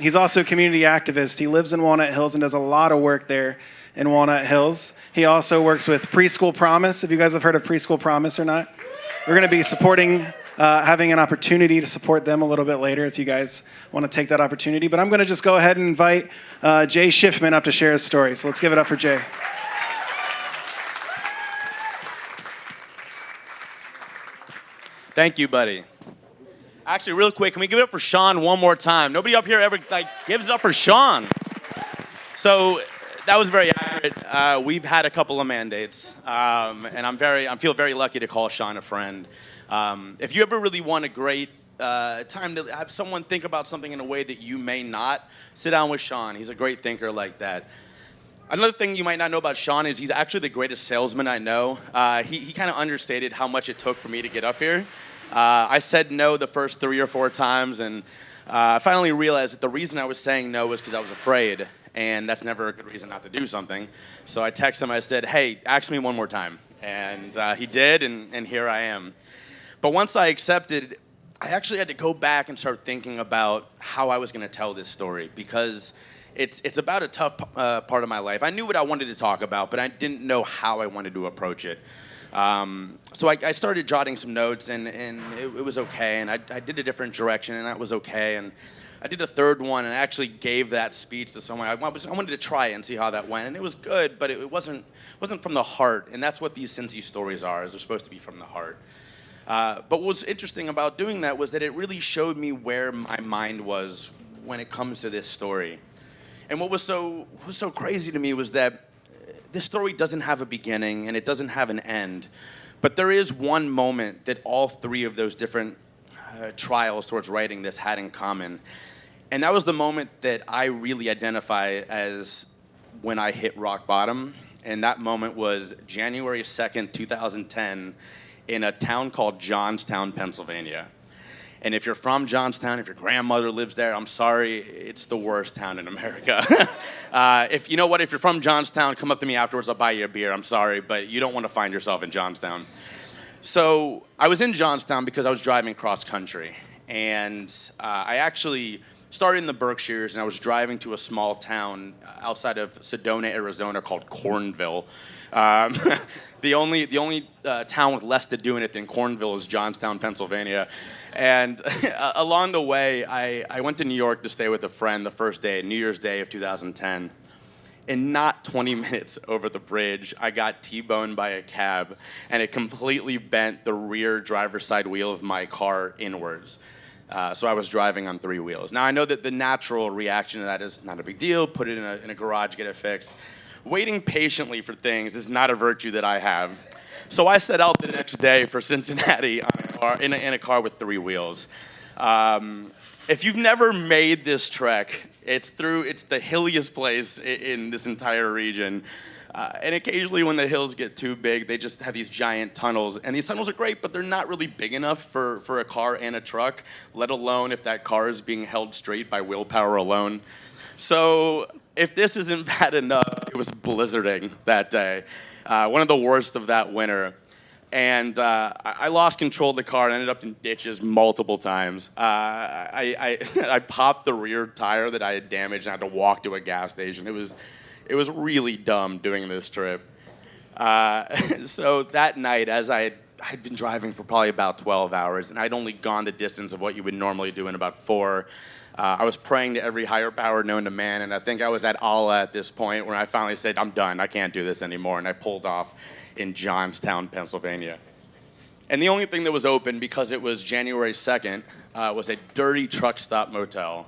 He's also a community activist. He lives in Walnut Hills and does a lot of work there in Walnut Hills. He also works with Preschool Promise, if you guys have heard of Preschool Promise or not. We're going to be supporting, having an opportunity to support them a little bit later if you guys want to take that opportunity. But I'm going to just go ahead and invite Jay Shifman up to share his story. So let's give it up for Jay. Thank you, buddy. Actually, real quick, can we give it up for Sean one more time? Nobody up here ever gives it up for Sean. So that was very accurate. We've had a couple of mandates, and I feel very lucky to call Sean a friend. If you ever really want a great time to have someone think about something in a way that you may not, sit down with Sean. He's a great thinker like that. Another thing you might not know about Sean is he's actually the greatest salesman I know. He kind of understated how much it took for me to get up here. I said no the first 3 or 4 times, and I finally realized that the reason I was saying no was because I was afraid, and that's never a good reason not to do something. So I texted him, I said, hey, ask me one more time. And he did, and here I am. But once I accepted, I actually had to go back and start thinking about how I was going to tell this story, because it's about a tough part of my life. I knew what I wanted to talk about, but I didn't know how I wanted to approach it. So I started jotting some notes, and it was okay, and I did a different direction, and that was okay, and I did a third one, and I actually gave that speech to someone. I wanted to try it and see how that went, and it was good, but it wasn't from the heart, and that's what these Cincy stories are, is they're supposed to be from the heart. But what was interesting about doing that was that it really showed me where my mind was when it comes to this story. And what was so crazy to me was that this story doesn't have a beginning and it doesn't have an end. But there is one moment that all 3 of those different trials towards writing this had in common. And that was the moment that I really identify as when I hit rock bottom. And that moment was January 2nd, 2010, in a town called Johnstown, Pennsylvania. And if you're from Johnstown, if your grandmother lives there, I'm sorry, it's the worst town in America. If you're from Johnstown, come up to me afterwards, I'll buy you a beer. I'm sorry, but you don't want to find yourself in Johnstown. So I was in Johnstown because I was driving cross country. And I actually started in the Berkshires, and I was driving to a small town outside of Sedona, Arizona called Cornville. The only town with less to do in it than Cornville is Johnstown, Pennsylvania. And along the way, I went to New York to stay with a friend the first day, New Year's Day of 2010. And not 20 minutes over the bridge, I got T-boned by a cab, and it completely bent the rear driver's side wheel of my car inwards. So I was driving on 3 wheels. Now, I know that the natural reaction to that is not a big deal. Put it in a garage, get it fixed. Waiting patiently for things is not a virtue that I have. So I set out the next day for Cincinnati in a car with 3 wheels. If you've never made this trek, it's the hilliest place in this entire region. And occasionally when the hills get too big, they just have these giant tunnels. And these tunnels are great, but they're not really big enough for a car and a truck, let alone if that car is being held straight by willpower alone. So if this isn't bad enough, it was blizzarding that day. One of the worst of that winter. And I lost control of the car and ended up in ditches multiple times. I popped the rear tire that I had damaged and I had to walk to a gas station. It was really dumb doing this trip. So that night, as I'd been driving for probably about 12 hours, and I'd only gone the distance of what you would normally do in about 4, I was praying to every higher power known to man, and I think I was at Allah at this point where I finally said, I'm done, I can't do this anymore, and I pulled off in Johnstown, Pennsylvania. And the only thing that was open, because it was January 2nd, was a dirty truck stop motel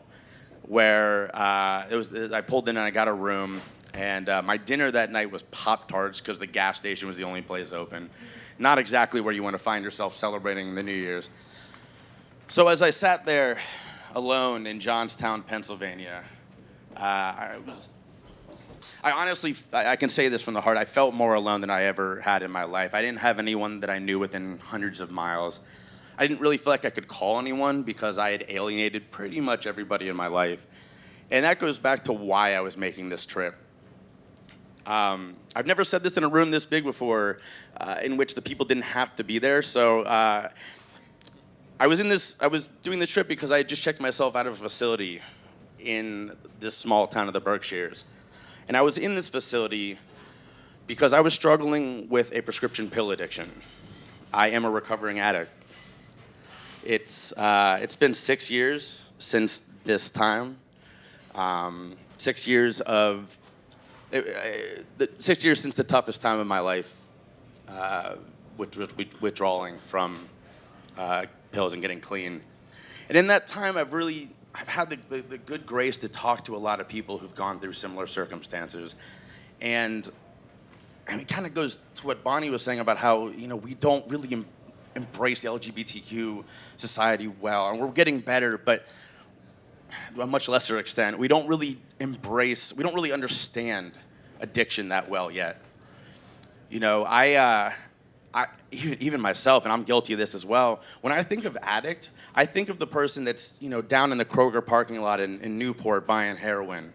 where I pulled in and I got a room, and my dinner that night was Pop-Tarts because the gas station was the only place open. Not exactly where you want to find yourself celebrating the New Year's. So as I sat there alone in Johnstown, Pennsylvania, I honestly can say this from the heart, I felt more alone than I ever had in my life. I didn't have anyone that I knew within hundreds of miles. I didn't really feel like I could call anyone because I had alienated pretty much everybody in my life. And that goes back to why I was making this trip. I've never said this in a room this big before, in which the people didn't have to be there. So I was doing this trip because I had just checked myself out of a facility in this small town of the Berkshires. And I was in this facility because I was struggling with a prescription pill addiction. I am a recovering addict. It's been 6 years since this time. 6 years of 6 years since the toughest time of my life, withdrawing from pills and getting clean. And in that time, I've had the good grace to talk to a lot of people who've gone through similar circumstances. And it kind of goes to what Bonnie was saying about how, we don't really embrace the LGBTQ society well. And we're getting better, but to a much lesser extent. We don't really understand addiction that well yet. Even myself, and I'm guilty of this as well, when I think of addict, I think of the person that's, down in the Kroger parking lot in Newport buying heroin,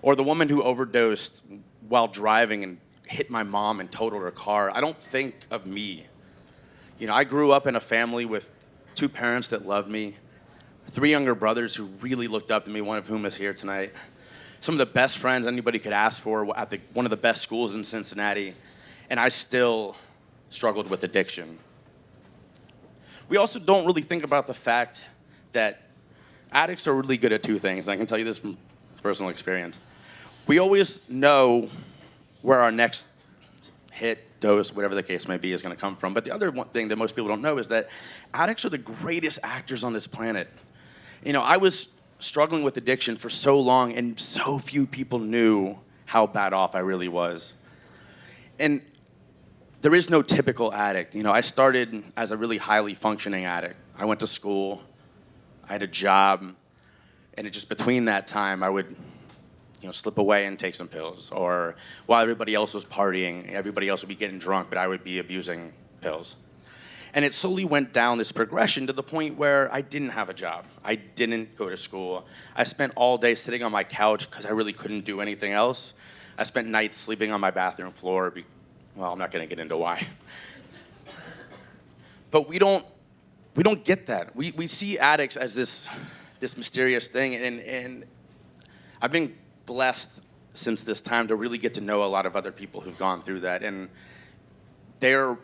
or the woman who overdosed while driving and hit my mom and totaled her car. I don't think of me. I grew up in a family with 2 parents that loved me, 3 younger brothers who really looked up to me, one of whom is here tonight. Some of the best friends anybody could ask for at one of the best schools in Cincinnati, and I still struggled with addiction. We also don't really think about the fact that addicts are really good at 2 things, and I can tell you this from personal experience. We always know where our next hit, dose, whatever the case may be, is going to come from. But the other one thing that most people don't know is that addicts are the greatest actors on this planet. I was struggling with addiction for so long, and so few people knew how bad off I really was. And there is no typical addict. I started as a really highly functioning addict. I went to school, I had a job, and between that time, I would slip away and take some pills. Or while everybody else was partying, everybody else would be getting drunk, but I would be abusing pills. And it slowly went down this progression to the point where I didn't have a job. I didn't go to school. I spent all day sitting on my couch because I really couldn't do anything else. I spent nights sleeping on my bathroom floor. I'm not going to get into why. But we don't get that. We see addicts as this mysterious thing, and I've been blessed since this time to really get to know a lot of other people who've gone through that, and they're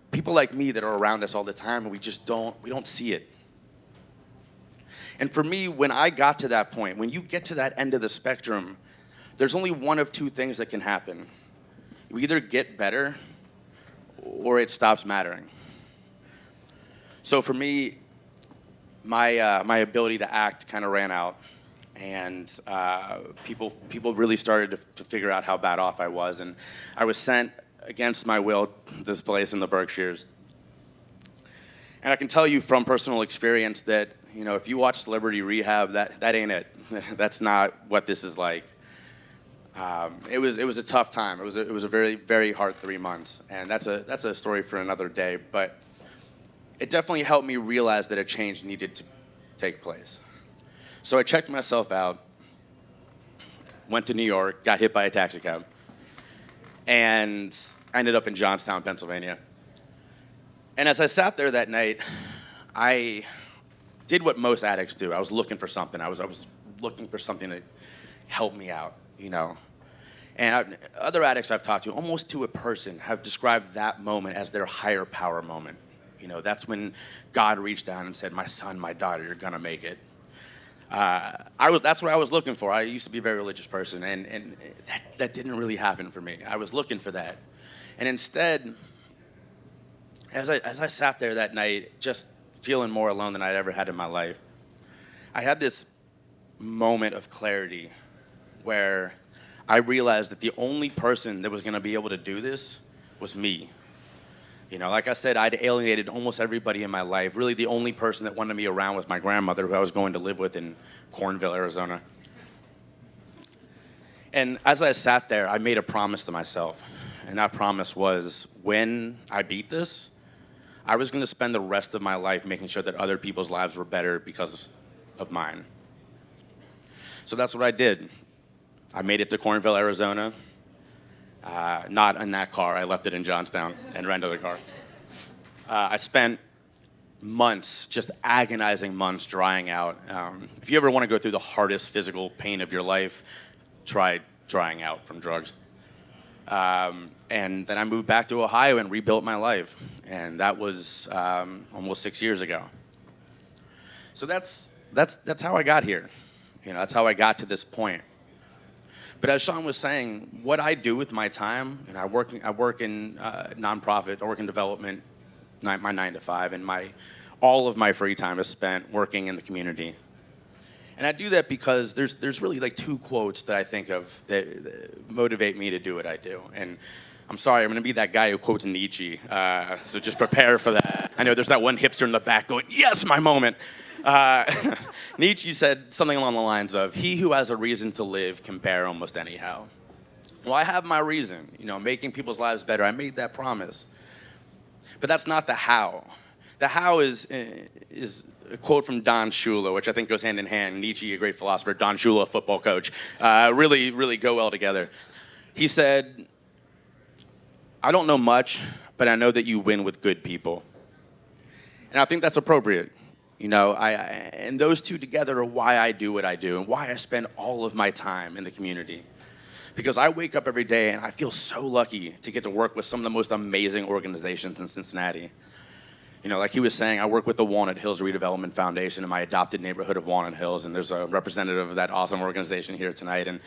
people like me that are around us all the time, and we don't see it. And for me, when I got to that point, when you get to that end of the spectrum, there's only one of 2 things that can happen. You either get better or it stops mattering. So for me, my ability to act kind of ran out. And people really started to figure out how bad off I was. And I was sent against my will to this place in the Berkshires. And I can tell you from personal experience that, if you watch Celebrity Rehab, that ain't it. That's not what this is like. It was a tough time. It was a very, very hard 3 months. And that's a story for another day. But it definitely helped me realize that a change needed to take place. So I checked myself out, went to New York, got hit by a taxi cab, and I ended up in Johnstown, Pennsylvania. And as I sat there that night, I did what most addicts do. I was looking for something. I was looking for something to help me out, And other addicts I've talked to, almost to a person, have described that moment as their higher power moment. That's when God reached down and said, "My son, my daughter, you're gonna make it." That's what I was looking for. I used to be a very religious person, and that didn't really happen for me. I was looking for that. And instead, as I sat there that night, just feeling more alone than I'd ever had in my life, I had this moment of clarity where I realized that the only person that was going to be able to do this was me. Like I said, I'd alienated almost everybody in my life. Really, the only person that wanted me around was my grandmother, who I was going to live with in Cornville, Arizona. And as I sat there, I made a promise to myself. And that promise was, when I beat this, I was going to spend the rest of my life making sure that other people's lives were better because of mine. So that's what I did. I made it to Cornville, Arizona. Not in that car. I left it in Johnstown and rented a car. I spent months, just agonizing months drying out. If you ever want to go through the hardest physical pain of your life, try drying out from drugs. And then I moved back to Ohio and rebuilt my life. And that was almost 6 years ago. So that's how I got here. That's how I got to this point. But as Sean was saying, what I do with my time, and I work in nonprofit, I work in development, my 9 to 5, and all of my free time is spent working in the community. And I do that because there's really like 2 quotes that I think of that motivate me to do what I do. And I'm sorry, I'm going to be that guy who quotes Nietzsche, so just prepare for that. I know there's that one hipster in the back going, yes, my moment. Nietzsche said something along the lines of, he who has a reason to live can bear almost anyhow. Well, I have my reason, making people's lives better. I made that promise. But that's not the how. The how is a quote from Don Shula, which I think goes hand in hand. Nietzsche, a great philosopher, Don Shula, a football coach, really, really go well together. He said, I don't know much, but I know that you win with good people. And I think that's appropriate. And those 2 together are why I do what I do and why I spend all of my time in the community. Because I wake up every day and I feel so lucky to get to work with some of the most amazing organizations in Cincinnati. Like he was saying, I work with the Walnut Hills Redevelopment Foundation in my adopted neighborhood of Walnut Hills, and there's a representative of that awesome organization here tonight, and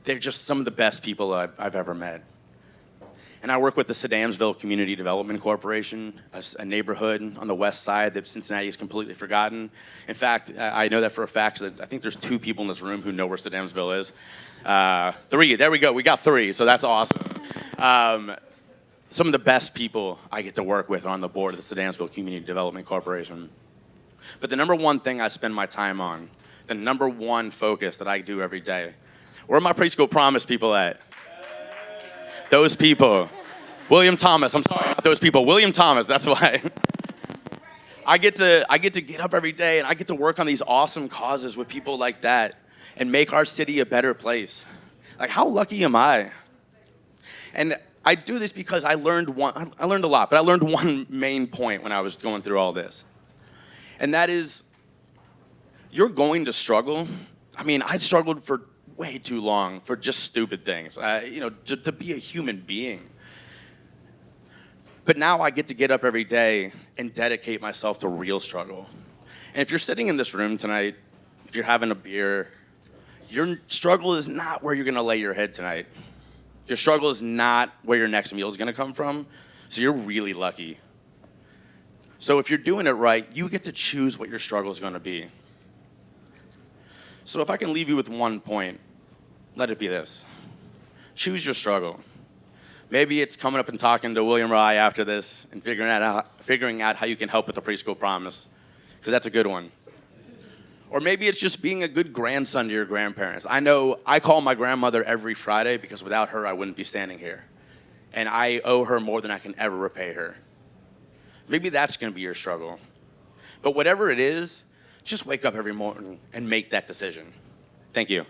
they're just some of the best people I've ever met. And I work with the Sedamsville Community Development Corporation, a neighborhood on the west side that Cincinnati has completely forgotten. In fact, I know that for a fact, that I think there's 2 people in this room who know where Sedamsville is. 3, there we go, we got 3, so that's awesome. Some of the best people I get to work with are on the board of the Sedamsville Community Development Corporation. But the number one thing I spend my time on, the number one focus that I do every day, where are my preschool promise people at? Those people. William Thomas, I'm sorry, not those people. William Thomas, that's why. I get to get up every day and I get to work on these awesome causes with people like that and make our city a better place. Like, how lucky am I? And I do this because I learned a lot, but I learned one main point when I was going through all this. And that is, you're going to struggle. I mean, I struggled for way too long for just stupid things, to be a human being. But now I get up every day and dedicate myself to real struggle. And if you're sitting in this room tonight, if you're having a beer, your struggle is not where you're going to lay your head tonight. Your struggle is not where your next meal is going to come from, so you're really lucky. So if you're doing it right, you get to choose what your struggle is going to be. So if I can leave you with one point, let it be this. Choose your struggle. Maybe it's coming up and talking to William or I after this and figuring out how you can help with the preschool promise, because that's a good one. Or maybe it's just being a good grandson to your grandparents. I know I call my grandmother every Friday because without her, I wouldn't be standing here. And I owe her more than I can ever repay her. Maybe that's going to be your struggle. But whatever it is, just wake up every morning and make that decision. Thank you.